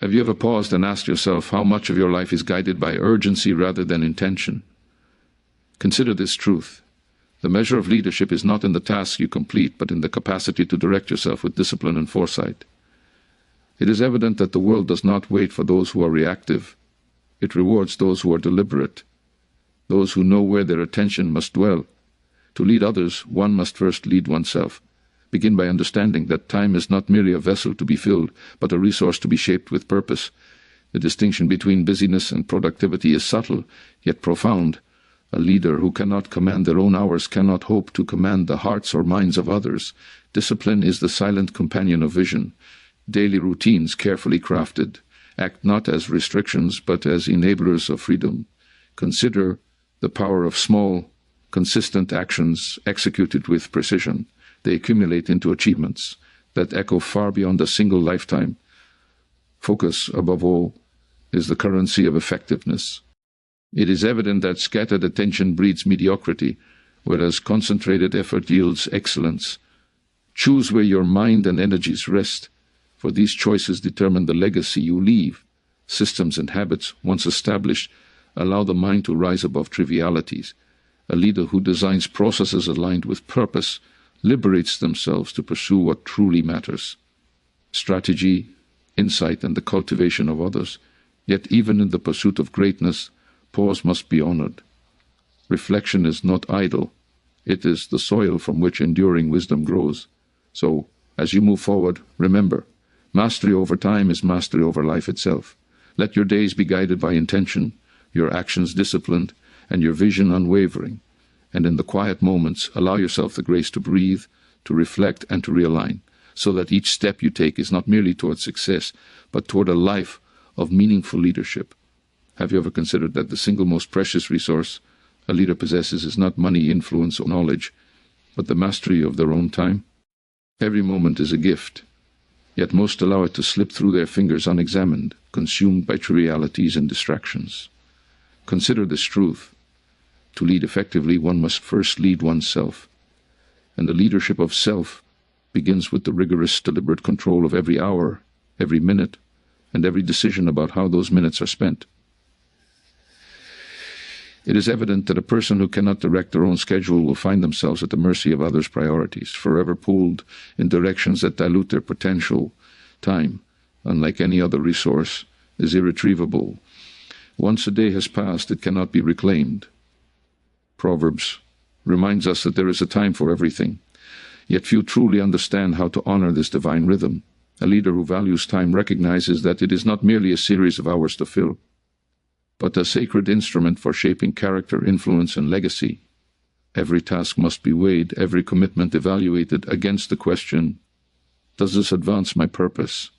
Have you ever paused and asked yourself how much of your life is guided by urgency rather than intention? Consider this truth. The measure of leadership is not in the tasks you complete, but in the capacity to direct yourself with discipline and foresight. It is evident that the world does not wait for those who are reactive. It rewards those who are deliberate, those who know where their attention must dwell. To lead others, one must first lead oneself. Begin by understanding that time is not merely a vessel to be filled, but a resource to be shaped with purpose. The distinction between busyness and productivity is subtle, yet profound. A leader who cannot command their own hours cannot hope to command the hearts or minds of others. Discipline is the silent companion of vision. Daily routines, carefully crafted, act not as restrictions, but as enablers of freedom. Consider the power of small, consistent actions executed with precision. They accumulate into achievements that echo far beyond a single lifetime. Focus, above all, is the currency of effectiveness. It is evident that scattered attention breeds mediocrity, whereas concentrated effort yields excellence. Choose where your mind and energies rest, for these choices determine the legacy you leave. Systems and habits, once established, allow the mind to rise above trivialities. A leader who designs processes aligned with purpose liberates themselves to pursue what truly matters: strategy, insight, and the cultivation of others. Yet even in the pursuit of greatness, pause must be honored. Reflection is not idle. It is the soil from which enduring wisdom grows. So, as you move forward, remember, mastery over time is mastery over life itself. Let your days be guided by intention, your actions disciplined, and your vision unwavering. And in the quiet moments, allow yourself the grace to breathe, to reflect, and to realign, so that each step you take is not merely toward success, but toward a life of meaningful leadership. Have you ever considered that the single most precious resource a leader possesses is not money, influence, or knowledge, but the mastery of their own time? Every moment is a gift, yet most allow it to slip through their fingers unexamined, consumed by trivialities and distractions. Consider this truth. To lead effectively, one must first lead oneself, and the leadership of self begins with the rigorous, deliberate control of every hour, every minute, and every decision about how those minutes are spent. It is evident that a person who cannot direct their own schedule will find themselves at the mercy of others' priorities, forever pulled in directions that dilute their potential. Time, unlike any other resource, is irretrievable. Once a day has passed, it cannot be reclaimed. Proverbs reminds us that there is a time for everything, yet few truly understand how to honor this divine rhythm. A leader who values time recognizes that it is not merely a series of hours to fill, but a sacred instrument for shaping character, influence, and legacy. Every task must be weighed, every commitment evaluated against the question, does this advance my purpose?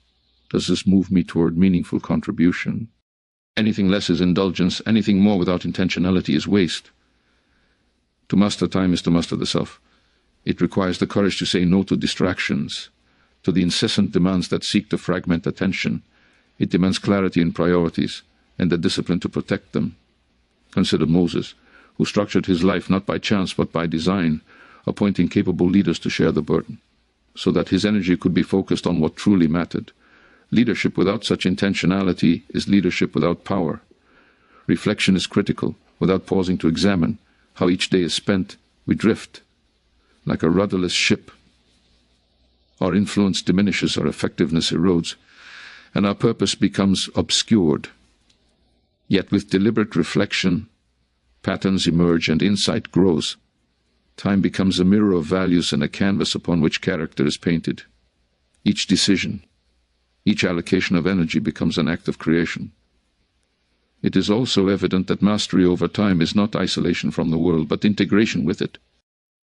Does this move me toward meaningful contribution? Anything less is indulgence, anything more without intentionality is waste. To master time is to master the self. It requires the courage to say no to distractions, to the incessant demands that seek to fragment attention. It demands clarity in priorities and the discipline to protect them. Consider Moses, who structured his life not by chance but by design, appointing capable leaders to share the burden, so that his energy could be focused on what truly mattered. Leadership without such intentionality is leadership without power. Reflection is critical. Without pausing to examine how each day is spent, we drift like a rudderless ship. Our influence diminishes, our effectiveness erodes, and our purpose becomes obscured. Yet with deliberate reflection, patterns emerge and insight grows. Time becomes a mirror of values and a canvas upon which character is painted. Each decision, each allocation of energy becomes an act of creation. It is also evident that mastery over time is not isolation from the world, but integration with it.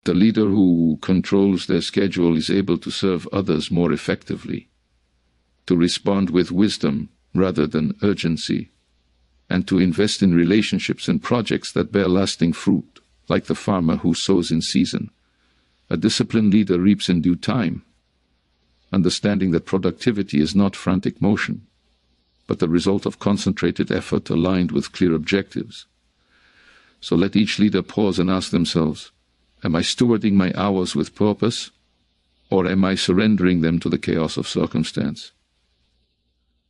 The leader who controls their schedule is able to serve others more effectively, to respond with wisdom rather than urgency, and to invest in relationships and projects that bear lasting fruit, like the farmer who sows in season. A disciplined leader reaps in due time, understanding that productivity is not frantic motion, but the result of concentrated effort aligned with clear objectives. So let each leader pause and ask themselves, am I stewarding my hours with purpose, or am I surrendering them to the chaos of circumstance?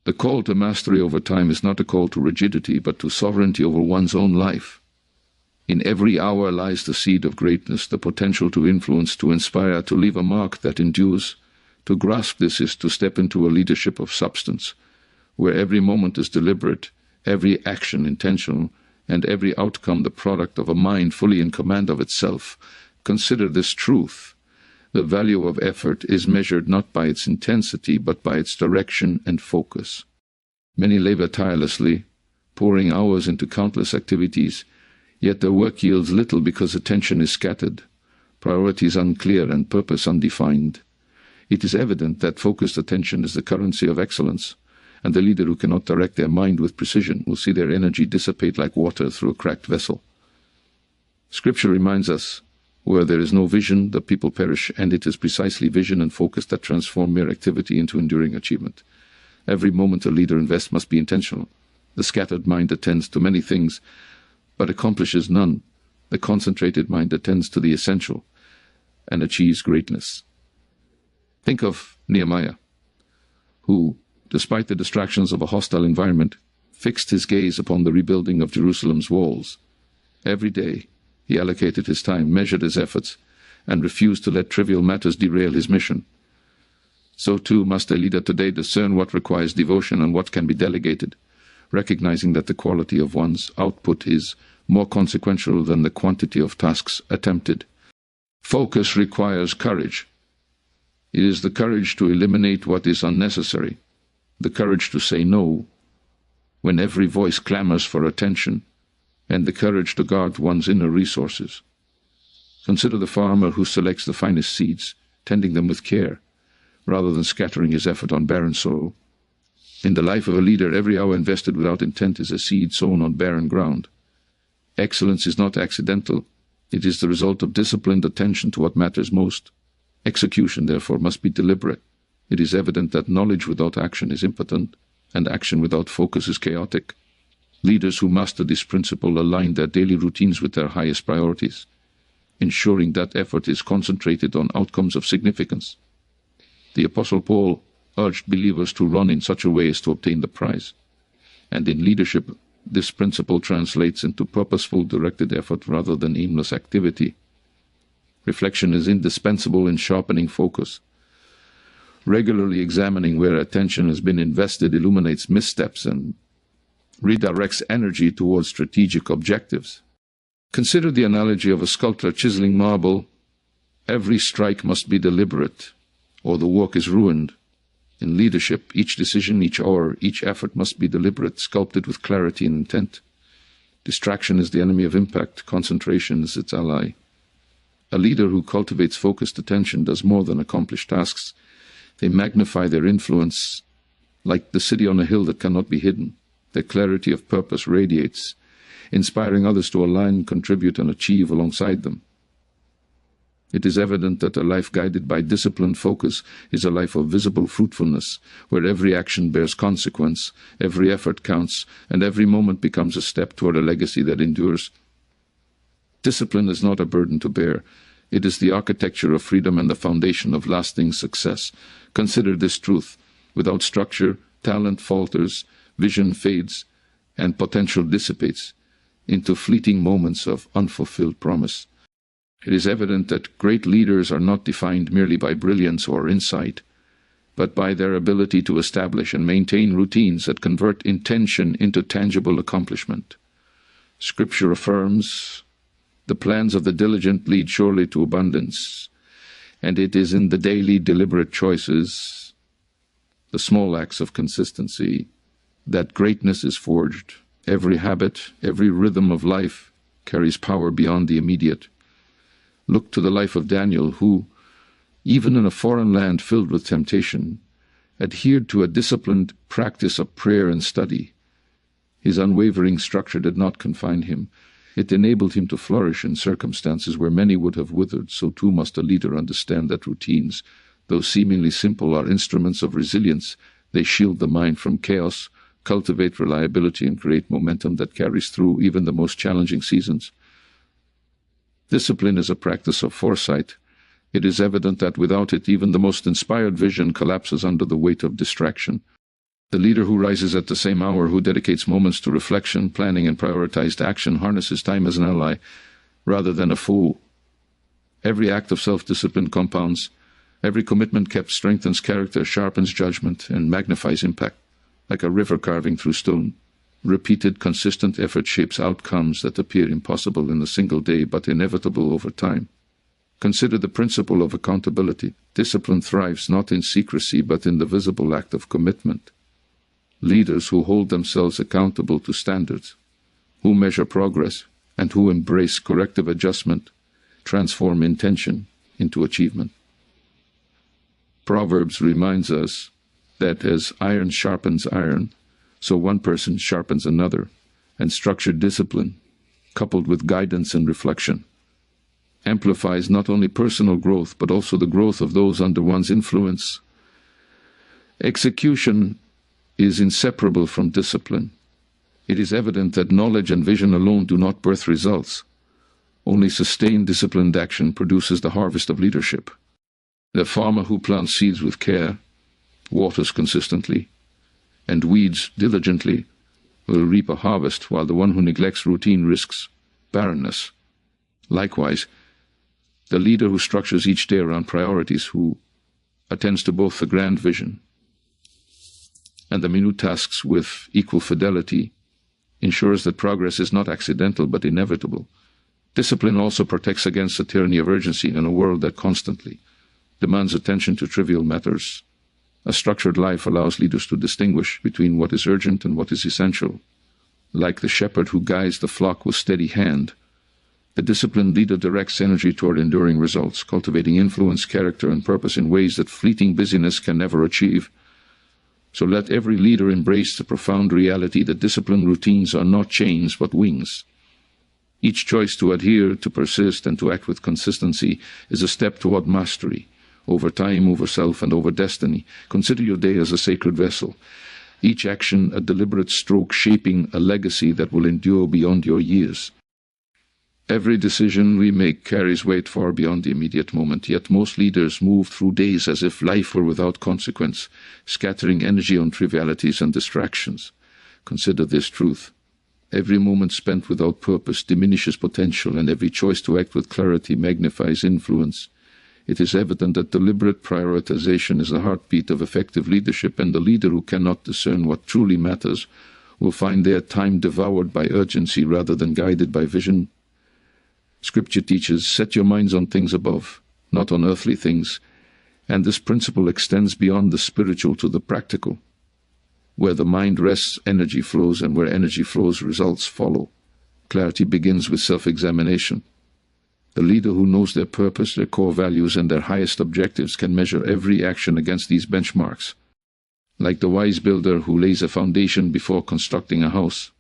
The call to mastery over time is not a call to rigidity, but to sovereignty over one's own life. In every hour lies the seed of greatness, the potential to influence, to inspire, to leave a mark that endures. To grasp this is to step into a leadership of substance, where every moment is deliberate, every action intentional, and every outcome the product of a mind fully in command of itself. Consider this truth. The value of effort is measured not by its intensity, but by its direction and focus. Many labor tirelessly, pouring hours into countless activities, yet their work yields little because attention is scattered, priorities unclear, and purpose undefined. It is evident that focused attention is the currency of excellence, and the leader who cannot direct their mind with precision will see their energy dissipate like water through a cracked vessel. Scripture reminds us, where there is no vision, the people perish, and it is precisely vision and focus that transform mere activity into enduring achievement. Every moment a leader invests must be intentional. The scattered mind attends to many things, but accomplishes none. The concentrated mind attends to the essential and achieves greatness. Think of Nehemiah, who, despite the distractions of a hostile environment, fixed his gaze upon the rebuilding of Jerusalem's walls. Every day, he allocated his time, measured his efforts, and refused to let trivial matters derail his mission. So too must a leader today discern what requires devotion and what can be delegated, recognizing that the quality of one's output is more consequential than the quantity of tasks attempted. Focus requires courage. It is the courage to eliminate what is unnecessary, the courage to say no when every voice clamors for attention, and the courage to guard one's inner resources. Consider the farmer who selects the finest seeds, tending them with care, rather than scattering his effort on barren soil. In the life of a leader, every hour invested without intent is a seed sown on barren ground. Excellence is not accidental. It is the result of disciplined attention to what matters most. Execution, therefore, must be deliberate. It is evident that knowledge without action is impotent, and action without focus is chaotic. Leaders who master this principle align their daily routines with their highest priorities, ensuring that effort is concentrated on outcomes of significance. The Apostle Paul urged believers to run in such a way as to obtain the prize. And in leadership, this principle translates into purposeful, directed effort rather than aimless activity. Reflection is indispensable in sharpening focus. Regularly examining where attention has been invested illuminates missteps and redirects energy towards strategic objectives. Consider the analogy of a sculptor chiseling marble. Every strike must be deliberate, or the work is ruined. In leadership, each decision, each hour, each effort must be deliberate, sculpted with clarity and intent. Distraction is the enemy of impact. Concentration is its ally. A leader who cultivates focused attention does more than accomplish tasks. They magnify their influence like the city on a hill that cannot be hidden. Their clarity of purpose radiates, inspiring others to align, contribute, and achieve alongside them. It is evident that a life guided by disciplined focus is a life of visible fruitfulness, where every action bears consequence, every effort counts, and every moment becomes a step toward a legacy that endures. Discipline is not a burden to bear. It is the architecture of freedom and the foundation of lasting success. Consider this truth. Without structure, talent falters, vision fades, and potential dissipates into fleeting moments of unfulfilled promise. It is evident that great leaders are not defined merely by brilliance or insight, but by their ability to establish and maintain routines that convert intention into tangible accomplishment. Scripture affirms, "The plans of the diligent lead surely to abundance," and it is in the daily deliberate choices, the small acts of consistency, that greatness is forged. Every habit, every rhythm of life carries power beyond the immediate. Look to the life of Daniel, who, even in a foreign land filled with temptation, adhered to a disciplined practice of prayer and study. His unwavering structure did not confine him. It enabled him to flourish in circumstances where many would have withered. So too must a leader understand that routines, though seemingly simple, are instruments of resilience. They shield the mind from chaos, cultivate reliability, and create momentum that carries through even the most challenging seasons. Discipline is a practice of foresight. It is evident that without it, even the most inspired vision collapses under the weight of distraction. The leader who rises at the same hour, who dedicates moments to reflection, planning, and prioritized action, harnesses time as an ally rather than a foe. Every act of self-discipline compounds. Every commitment kept strengthens character, sharpens judgment, and magnifies impact. Like a river carving through stone, repeated, consistent effort shapes outcomes that appear impossible in a single day but inevitable over time. Consider the principle of accountability. Discipline thrives not in secrecy but in the visible act of commitment. Leaders who hold themselves accountable to standards, who measure progress, and who embrace corrective adjustment, transform intention into achievement. Proverbs reminds us that as iron sharpens iron, so one person sharpens another, and structured discipline, coupled with guidance and reflection, amplifies not only personal growth but also the growth of those under one's influence. Execution is inseparable from discipline. It is evident that knowledge and vision alone do not birth results. Only sustained, disciplined action produces the harvest of leadership. The farmer who plants seeds with care, waters consistently, and weeds diligently will reap a harvest, while the one who neglects routine risks barrenness. Likewise, the leader who structures each day around priorities, who attends to both the grand vision and the minute tasks with equal fidelity, ensures that progress is not accidental but inevitable. Discipline also protects against the tyranny of urgency in a world that constantly demands attention to trivial matters. A structured life allows leaders to distinguish between what is urgent and what is essential. Like the shepherd who guides the flock with steady hand, the disciplined leader directs energy toward enduring results, cultivating influence, character, and purpose in ways that fleeting busyness can never achieve. So let every leader embrace the profound reality that disciplined routines are not chains but wings. Each choice to adhere, to persist, and to act with consistency is a step toward mastery, over time, over self, and over destiny. Consider your day as a sacred vessel, each action a deliberate stroke shaping a legacy that will endure beyond your years. Every decision we make carries weight far beyond the immediate moment, yet most leaders move through days as if life were without consequence, scattering energy on trivialities and distractions. Consider this truth. Every moment spent without purpose diminishes potential, and every choice to act with clarity magnifies influence. It is evident that deliberate prioritization is the heartbeat of effective leadership, and the leader who cannot discern what truly matters will find their time devoured by urgency rather than guided by vision. Scripture teaches, set your minds on things above, not on earthly things, and this principle extends beyond the spiritual to the practical. Where the mind rests, energy flows, and where energy flows, results follow. Clarity begins with self-examination. The leader who knows their purpose, their core values, and their highest objectives can measure every action against these benchmarks. Like the wise builder who lays a foundation before constructing a house,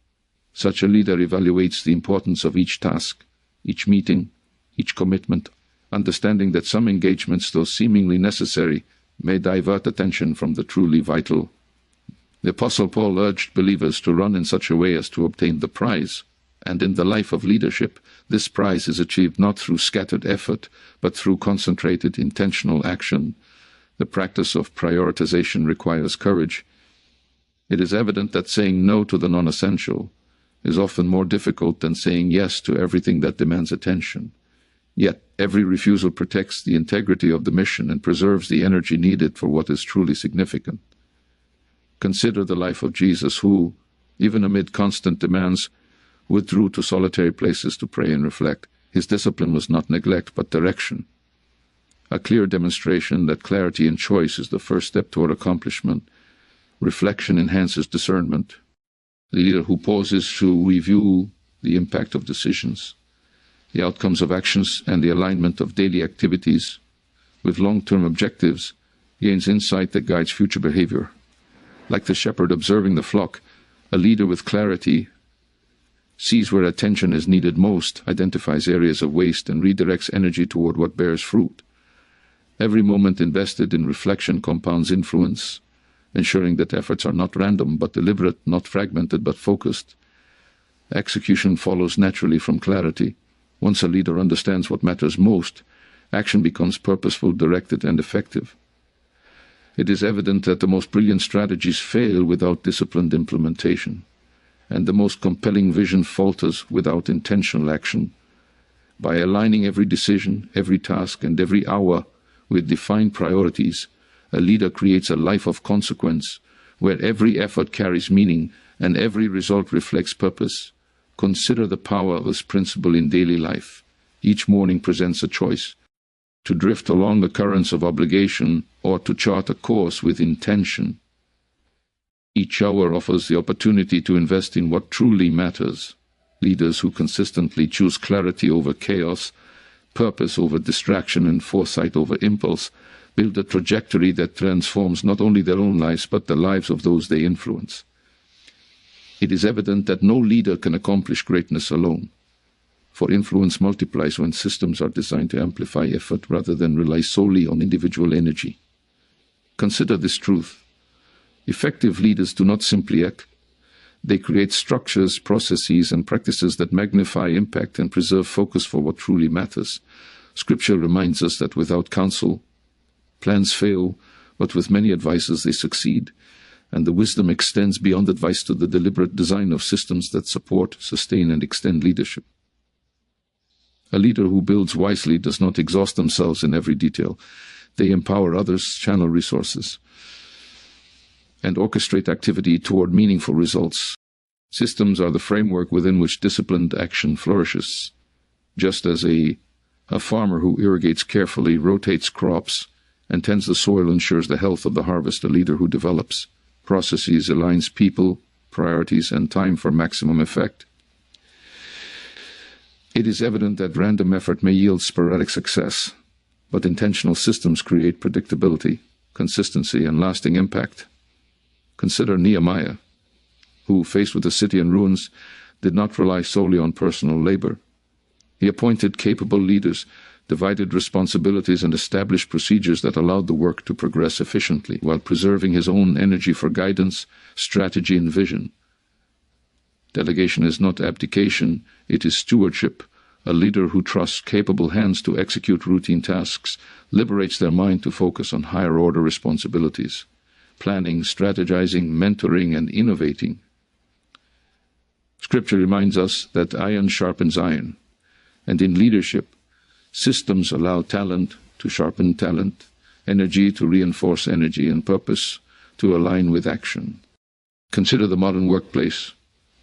such a leader evaluates the importance of each task, each meeting, each commitment, understanding that some engagements, though seemingly necessary, may divert attention from the truly vital. The Apostle Paul urged believers to run in such a way as to obtain the prize, and in the life of leadership, this prize is achieved not through scattered effort, but through concentrated, intentional action. The practice of prioritization requires courage. It is evident that saying no to the non-essential is often more difficult than saying yes to everything that demands attention. Yet every refusal protects the integrity of the mission and preserves the energy needed for what is truly significant. Consider the life of Jesus, who, even amid constant demands, withdrew to solitary places to pray and reflect. His discipline was not neglect, but direction. A clear demonstration that clarity in choice is the first step toward accomplishment. Reflection enhances discernment. The leader who pauses to review the impact of decisions, the outcomes of actions, and the alignment of daily activities with long-term objectives gains insight that guides future behavior. Like the shepherd observing the flock, a leader with clarity sees where attention is needed most, identifies areas of waste, and redirects energy toward what bears fruit. Every moment invested in reflection compounds influence, ensuring that efforts are not random but deliberate, not fragmented but focused. Execution follows naturally from clarity. Once a leader understands what matters most, action becomes purposeful, directed, and effective. It is evident that the most brilliant strategies fail without disciplined implementation, and the most compelling vision falters without intentional action. By aligning every decision, every task, and every hour with defined priorities, a leader creates a life of consequence, where every effort carries meaning and every result reflects purpose. Consider the power of this principle in daily life. Each morning presents a choice: to drift along the currents of obligation or to chart a course with intention. Each hour offers the opportunity to invest in what truly matters. Leaders who consistently choose clarity over chaos, purpose over distraction, and foresight over impulse build a trajectory that transforms not only their own lives but the lives of those they influence. It is evident that no leader can accomplish greatness alone, for influence multiplies when systems are designed to amplify effort rather than rely solely on individual energy. Consider this truth. Effective leaders do not simply act. They create structures, processes, and practices that magnify impact and preserve focus for what truly matters. Scripture reminds us that without counsel, plans fail, but with many advisors they succeed, and the wisdom extends beyond advice to the deliberate design of systems that support, sustain, and extend leadership. A leader who builds wisely does not exhaust themselves in every detail. They empower others, channel resources, and orchestrate activity toward meaningful results. Systems are the framework within which disciplined action flourishes. Just as a farmer who irrigates carefully, rotates crops, and tends the soil ensures the health of the harvest, a leader who develops processes, aligns people, priorities, and time for maximum effect. It is evident that random effort may yield sporadic success, but intentional systems create predictability, consistency, and lasting impact. Consider Nehemiah, who, faced with the city in ruins, did not rely solely on personal labor. He appointed capable leaders, divided responsibilities, and established procedures that allowed the work to progress efficiently, while preserving his own energy for guidance, strategy, and vision. Delegation is not abdication, it is stewardship. A leader who trusts capable hands to execute routine tasks liberates their mind to focus on higher-order responsibilities: planning, strategizing, mentoring, and innovating. Scripture reminds us that iron sharpens iron, and in leadership, systems allow talent to sharpen talent, energy to reinforce energy, and purpose to align with action. Consider the modern workplace.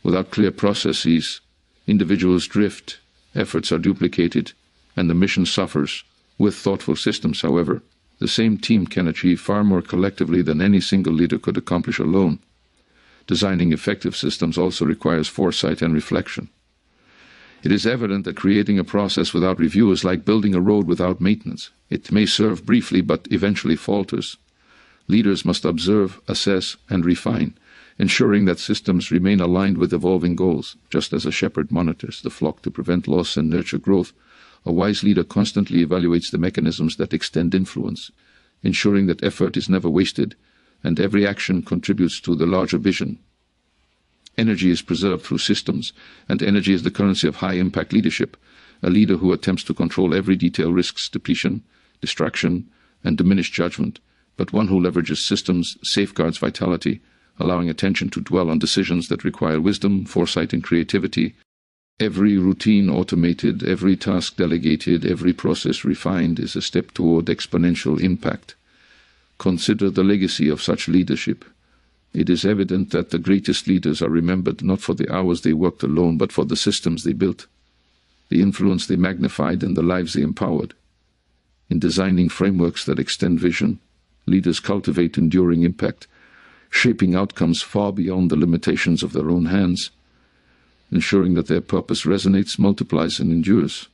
Without clear processes, individuals drift, efforts are duplicated, and the mission suffers. With thoughtful systems, however, the same team can achieve far more collectively than any single leader could accomplish alone. Designing effective systems also requires foresight and reflection. It is evident that creating a process without review is like building a road without maintenance. It may serve briefly, but eventually falters. Leaders must observe, assess, and refine, ensuring that systems remain aligned with evolving goals. Just as a shepherd monitors the flock to prevent loss and nurture growth, a wise leader constantly evaluates the mechanisms that extend influence, ensuring that effort is never wasted and every action contributes to the larger vision. Energy is preserved through systems, and energy is the currency of high-impact leadership. A leader who attempts to control every detail risks depletion, distraction, and diminished judgment, but one who leverages systems safeguards vitality, allowing attention to dwell on decisions that require wisdom, foresight, and creativity. Every routine automated, every task delegated, every process refined is a step toward exponential impact. Consider the legacy of such leadership. It is evident that the greatest leaders are remembered not for the hours they worked alone, but for the systems they built, the influence they magnified, and the lives they empowered. In designing frameworks that extend vision, leaders cultivate enduring impact, shaping outcomes far beyond the limitations of their own hands, ensuring that their purpose resonates, multiplies, and endures.